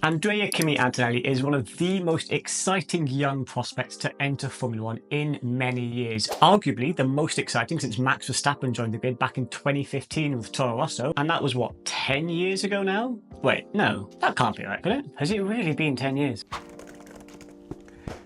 Andrea Kimi Antonelli is one of the most exciting young prospects to enter Formula One in many years. Arguably the most exciting since Max Verstappen joined the grid back in 2015 with Toro Rosso, and that was what, 10 years ago now? Wait, no, that can't be right, could it? Has it really been 10 years?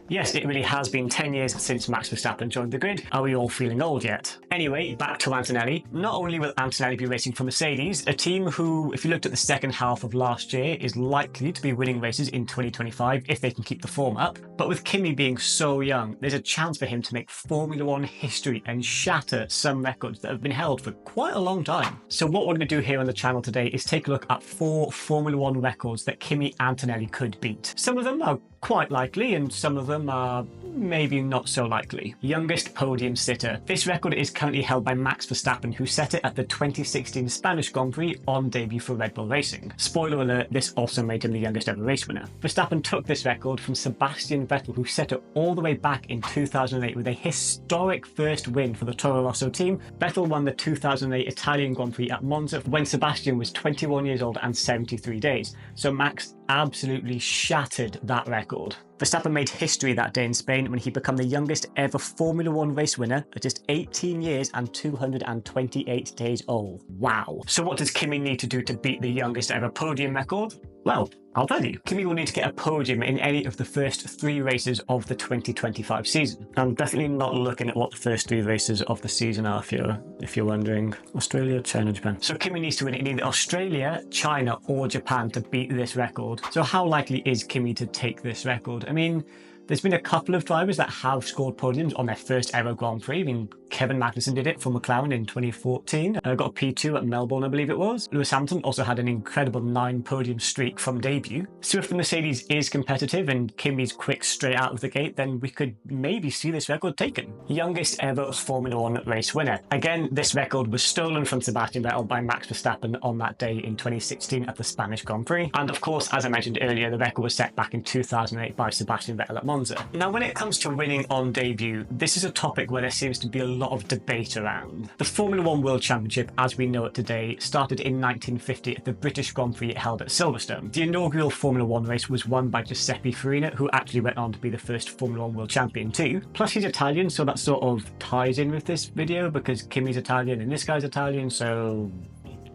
Yes, it really has been 10 years since Max Verstappen joined the grid. Are we all feeling old yet? Anyway, back to Antonelli. Not only will Antonelli be racing for Mercedes, a team who, if you looked at the second half of last year, is likely to be winning races in 2025 if they can keep the form up, but with Kimi being so young, there's a chance for him to make Formula One history and shatter some records that have been held for quite a long time. So what we're going to do here on the channel today is take a look at 4 Formula One records that Kimi Antonelli could beat. Some of them are quite likely and some of them are maybe not so likely. Youngest podium sitter. This record is currently held by Max Verstappen, who set it at the 2016 Spanish Grand Prix on debut for Red Bull Racing. Spoiler alert, this also made him the youngest ever race winner. Verstappen took this record from Sebastian Vettel, who set it all the way back in 2008 with a historic first win for the Toro Rosso team. Vettel won the 2008 Italian Grand Prix at Monza when Sebastian was 21 years old and 73 days. So Max absolutely shattered that record. Verstappen made history that day in Spain when he became the youngest ever Formula One race winner at just 18 years and 228 days old. Wow. So what does Kimi need to do to beat the youngest ever podium record? Well, I'll tell you. Kimi will need to get a podium in any of the first 3 races of the 2025 season. I'm definitely not looking at what the first 3 races of the season are, if you're wondering. Australia, China, Japan. So Kimi needs to win in either Australia, China, or Japan to beat this record. So how likely is Kimi to take this record? I mean, there's been a couple of drivers that have scored podiums on their first ever Grand Prix. I mean, Kevin Magnussen did it for McLaren in 2014. Got a P2 at Melbourne, I believe it was. Lewis Hamilton also had an incredible 9 podium streak from debut. So if the Mercedes is competitive and Kimi's quick straight out of the gate, then we could maybe see this record taken. Youngest ever Formula One race winner. Again, this record was stolen from Sebastian Vettel by Max Verstappen on that day in 2016 at the Spanish Grand Prix. And of course, as I mentioned earlier, the record was set back in 2008 by Sebastian Vettel at Monza. Now, when it comes to winning on debut, this is a topic where there seems to be a lot of debate around. The Formula One World Championship, as we know it today, started in 1950 at the British Grand Prix held at Silverstone. The inaugural Formula One race was won by Giuseppe Farina, who actually went on to be the first Formula One World Champion too. Plus he's Italian, so that sort of ties in with this video because Kimi's Italian and this guy's Italian, so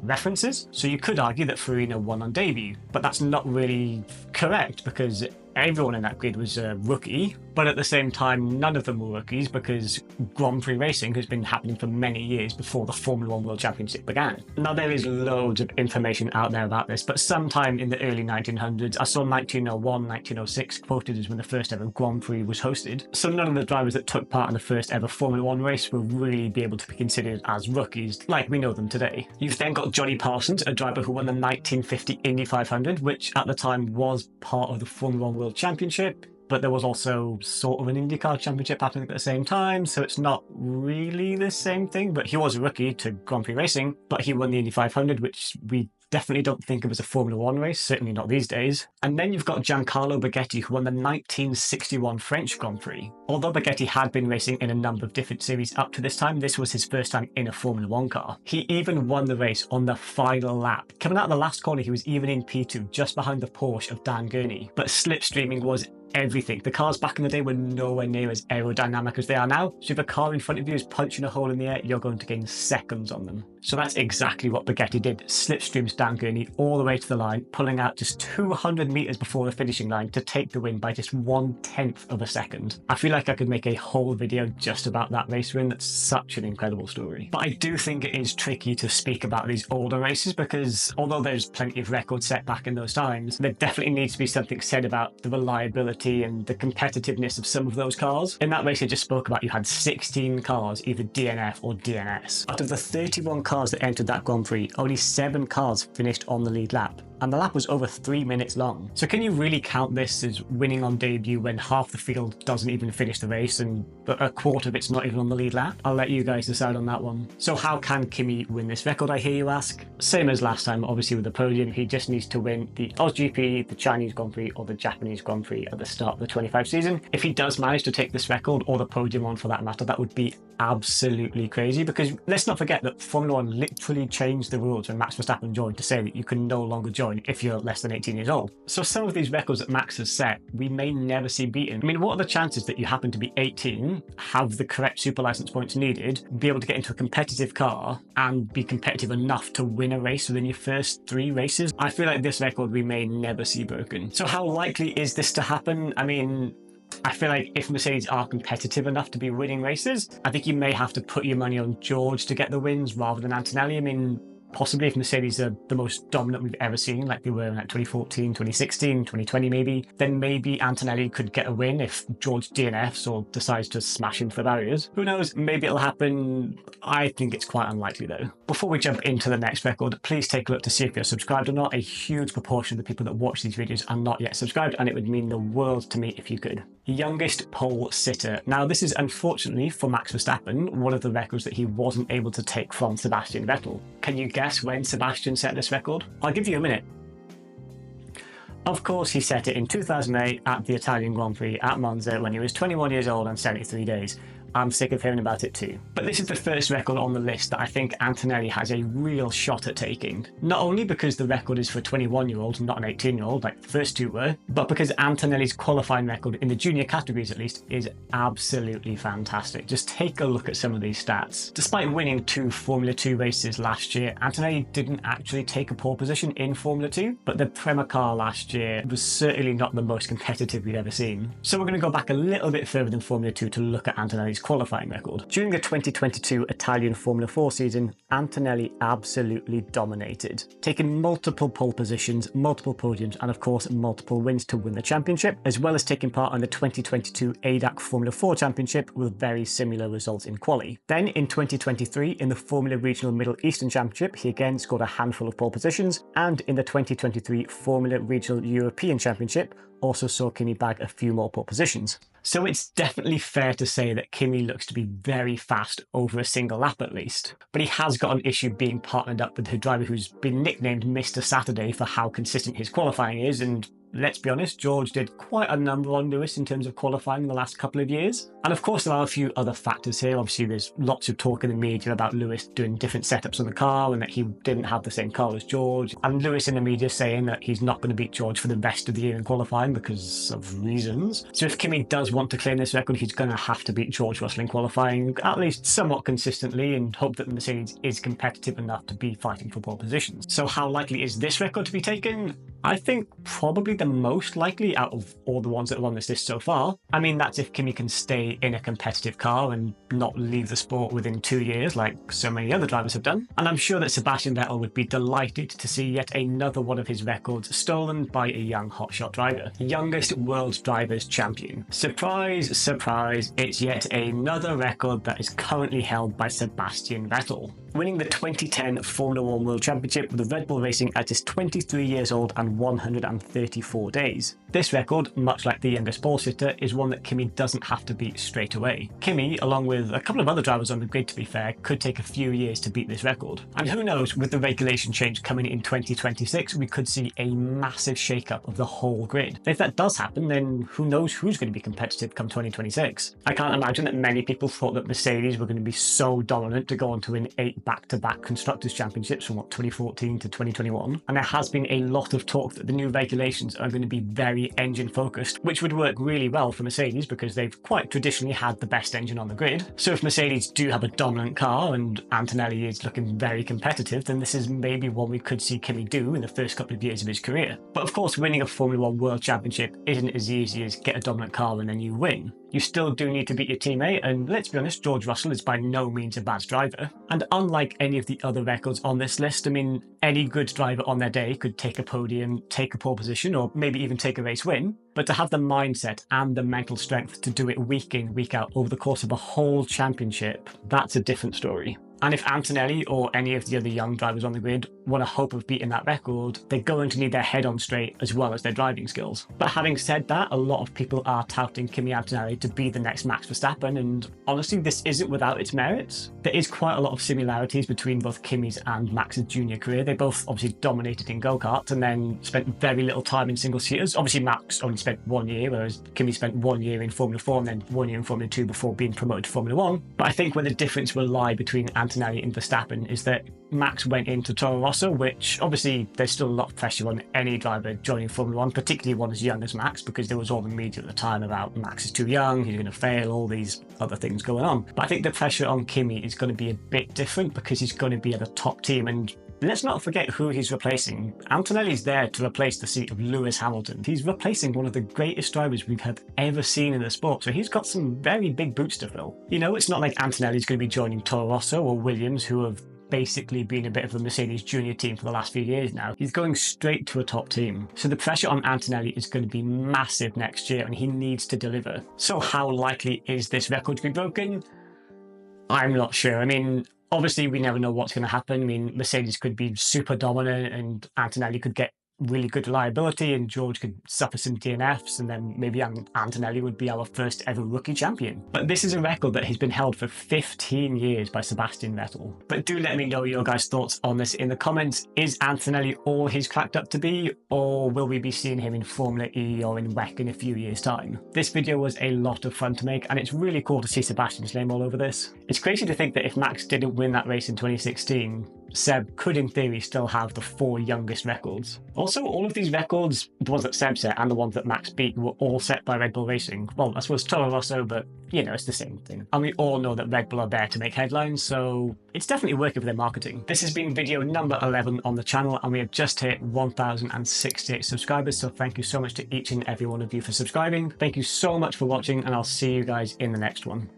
references. So you could argue that Farina won on debut, but that's not really correct because everyone in that grid was a rookie, but at the same time, none of them were rookies because Grand Prix racing has been happening for many years before the Formula One World Championship began. Now, there is loads of information out there about this, but sometime in the early 1900s, I saw 1901, 1906 quoted as when the first ever Grand Prix was hosted. So none of the drivers that took part in the first ever Formula One race will really be able to be considered as rookies like we know them today. You've then got Johnny Parsons, a driver who won the 1950 Indy 500, which at the time was part of the Formula One World Championship, but there was also sort of an IndyCar championship happening at the same time, so it's not really the same thing, but he was a rookie to Grand Prix racing, but he won the Indy 500, which we definitely don't think of as a Formula One race, certainly not these days. And then you've got Giancarlo Baghetti, who won the 1961 French Grand Prix. Although Baghetti had been racing in a number of different series up to this time, this was his first time in a Formula One car. He even won the race on the final lap. Coming out of the last corner, he was even in P2, just behind the Porsche of Dan Gurney. But slipstreaming was everything. The cars back in the day were nowhere near as aerodynamic as they are now, so if a car in front of you is punching a hole in the air, you're going to gain seconds on them. So that's exactly what Baghetti did. Slipstreams Dan Gurney all the way to the line, pulling out just 200 meters before the finishing line to take the win by just 1/10 of a second. I feel like I could make a whole video just about that race win. That's such an incredible story. But I do think it is tricky to speak about these older races because although there's plenty of records set back in those times, there definitely needs to be something said about the reliability and the competitiveness of some of those cars. In that race I just spoke about, you had 16 cars, either DNF or DNS. Out of the 31 cars that entered that Grand Prix, only 7 cars finished on the lead lap. And the lap was over 3 minutes long. So can you really count this as winning on debut when half the field doesn't even finish the race and a quarter of it's not even on the lead lap? I'll let you guys decide on that one. So how can Kimi win this record, I hear you ask? Same as last time, obviously with the podium, he just needs to win the AusGP, the Chinese Grand Prix or the Japanese Grand Prix at the start of the 25 season. If he does manage to take this record, or the podium one for that matter, that would be absolutely crazy because let's not forget that Formula One literally changed the rules when Max Verstappen joined to say that you can no longer join going if you're less than 18 years old. So some of these records that Max has set, we may never see beaten. I mean, what are the chances that you happen to be 18, have the correct super license points needed, be able to get into a competitive car, and be competitive enough to win a race within your first 3 races? I feel like this record we may never see broken. So how likely is this to happen? I mean, I feel like if Mercedes are competitive enough to be winning races, I think you may have to put your money on George to get the wins rather than Antonelli. I mean, possibly if Mercedes are the most dominant we've ever seen, like they were in like 2014, 2016, 2020 maybe, then maybe Antonelli could get a win if George DNFs or decides to smash into the barriers. Who knows? Maybe it'll happen. I think it's quite unlikely though. Before we jump into the next record, please take a look to see if you're subscribed or not. A huge proportion of the people that watch these videos are not yet subscribed, and it would mean the world to me if you could. Youngest pole sitter. Now, this is unfortunately for Max Verstappen one of the records that he wasn't able to take from Sebastian Vettel. Can you guess when Sebastian set this record? I'll give you a minute. Of course, he set it in 2008 at the Italian Grand Prix at Monza when he was 21 years old and 73 days. I'm sick of hearing about it too. But this is the first record on the list that I think Antonelli has a real shot at taking. Not only because the record is for a 21-year-old, not an 18-year-old like the first 2 were, but because Antonelli's qualifying record, in the junior categories at least, is absolutely fantastic. Just take a look at some of these stats. Despite winning 2 Formula 2 races last year, Antonelli didn't actually take a pole position in Formula 2, but the Prema car last year was certainly not the most competitive we've ever seen. So we're going to go back a little bit further than Formula 2 to look at Antonelli's qualifying record. During the 2022 Italian Formula 4 season, Antonelli absolutely dominated, taking multiple pole positions, multiple podiums, and of course multiple wins to win the championship, as well as taking part in the 2022 ADAC Formula 4 Championship with very similar results in quali. Then in 2023, in the Formula Regional Middle Eastern Championship, he again scored a handful of pole positions, and in the 2023 Formula Regional European Championship, also saw Kimi bag a few more pole positions. So it's definitely fair to say that Kimi looks to be very fast over a single lap at least. But he has got an issue being partnered up with a driver who's been nicknamed Mr. Saturday for how consistent his qualifying is, and let's be honest, George did quite a number on Lewis in terms of qualifying in the last couple of years. And of course there are a few other factors here. Obviously there's lots of talk in the media about Lewis doing different setups on the car and that he didn't have the same car as George. And Lewis in the media saying that he's not going to beat George for the rest of the year in qualifying because of reasons. So if Kimi does want to claim this record, he's going to have to beat George Russell in qualifying, at least somewhat consistently, and hope that the Mercedes is competitive enough to be fighting for pole positions. So how likely is this record to be taken? I think probably the most likely out of all the ones that are on this list so far. I mean, that's if Kimi can stay in a competitive car and not leave the sport within 2 years like so many other drivers have done. And I'm sure that Sebastian Vettel would be delighted to see yet another one of his records stolen by a young hotshot driver. Youngest World Drivers Champion. Surprise, surprise, it's yet another record that is currently held by Sebastian Vettel, winning the 2010 Formula 1 World Championship with Red Bull Racing at his 23 years old and 134 days. This record, much like the youngest pole sitter, is one that Kimi doesn't have to beat straight away. Kimi, along with a couple of other drivers on the grid to be fair, could take a few years to beat this record. And who knows, with the regulation change coming in 2026, we could see a massive shake-up of the whole grid. If that does happen, then who knows who's going to be competitive come 2026. I can't imagine that many people thought that Mercedes were going to be so dominant to go on to win 8 back-to-back Constructors' Championships from 2014 to 2021. And there has been a lot of talk that the new regulations are going to be very engine focused, which would work really well for Mercedes because they've quite traditionally had the best engine on the grid. So if Mercedes do have a dominant car and Antonelli is looking very competitive, then this is maybe what we could see Kimi do in the first couple of years of his career. But of course, winning a Formula 1 World Championship isn't as easy as get a dominant car and then you win. You still do need to beat your teammate, and let's be honest, George Russell is by no means a bad driver. And unlike any of the other records on this list, I mean, any good driver on their day could take a podium, take a pole position, or maybe even take a race win. But to have the mindset and the mental strength to do it week in, week out over the course of a whole championship, that's a different story. And if Antonelli or any of the other young drivers on the grid want a hope of beating that record, they're going to need their head on straight as well as their driving skills. But having said that, a lot of people are touting Kimi Antonelli to be the next Max Verstappen, and honestly, this isn't without its merits. There is quite a lot of similarities between both Kimi's and Max's junior career. They both obviously dominated in go-karts and then spent very little time in single-seaters. Obviously, Max only spent 1 year, whereas Kimi spent 1 year in Formula 4 and then 1 year in Formula 2 before being promoted to Formula 1. But I think where the difference will lie between Antonelli and Verstappen is that Max went into Toro Rosso, which obviously there's still a lot of pressure on any driver joining Formula One, particularly one as young as Max, because there was all the media at the time about Max is too young, he's going to fail, all these other things going on. But I think the pressure on Kimi is going to be a bit different because he's going to be at a top team, and let's not forget who he's replacing. Antonelli's there to replace the seat of Lewis Hamilton. He's replacing one of the greatest drivers we've ever seen in the sport, so he's got some very big boots to fill. You know, it's not like Antonelli's going to be joining Toro Rosso or Williams, who have basically been a bit of a Mercedes junior team for the last few years now. He's going straight to a top team. So the pressure on Antonelli is going to be massive next year, and he needs to deliver. So how likely is this record to be broken? I'm not sure. I mean, obviously, we never know what's going to happen. I mean, Mercedes could be super dominant and Antonelli could get really good reliability and George could suffer some DNFs, and then maybe Antonelli would be our first ever rookie champion. But this is a record that has been held for 15 years by Sebastian Vettel. But do let me know your guys' thoughts on this in the comments. Is Antonelli all he's cracked up to be, or will we be seeing him in Formula E or in WEC in a few years' time? This video was a lot of fun to make, and it's really cool to see Sebastian's name all over this. It's crazy to think that if Max didn't win that race in 2016, Seb could in theory still have the 4 youngest records. Also, all of these records, the ones that Seb set and the ones that Max beat, were all set by Red Bull Racing. Well, I suppose Toro Rosso, but you know, it's the same thing. And we all know that Red Bull are there to make headlines, so it's definitely working for their marketing. This has been video number 11 on the channel, and we have just hit 1,068 subscribers, so thank you so much to each and every one of you for subscribing. Thank you so much for watching, and I'll see you guys in the next one.